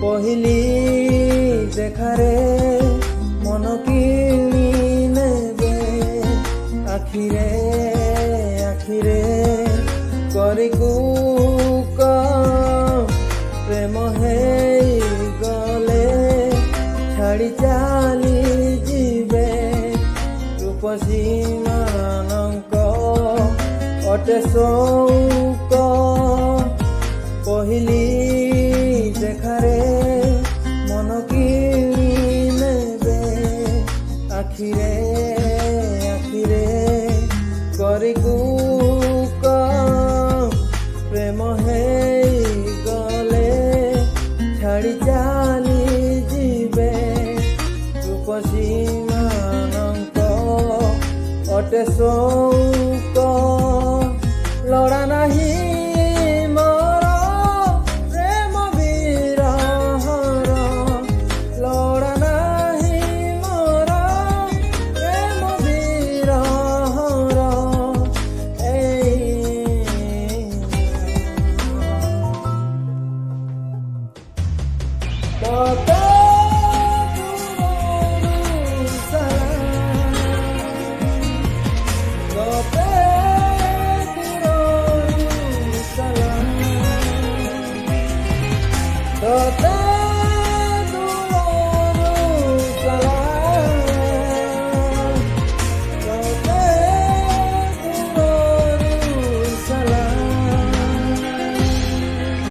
পহিলি দেখারে মন কিনি নেবে আখিরে আখিরে করিকু প্রেম হেই গলে ছাড়ি চালি ଯିବେ রূপসী ମାନଙ୍କ অটে শৌক পহিলি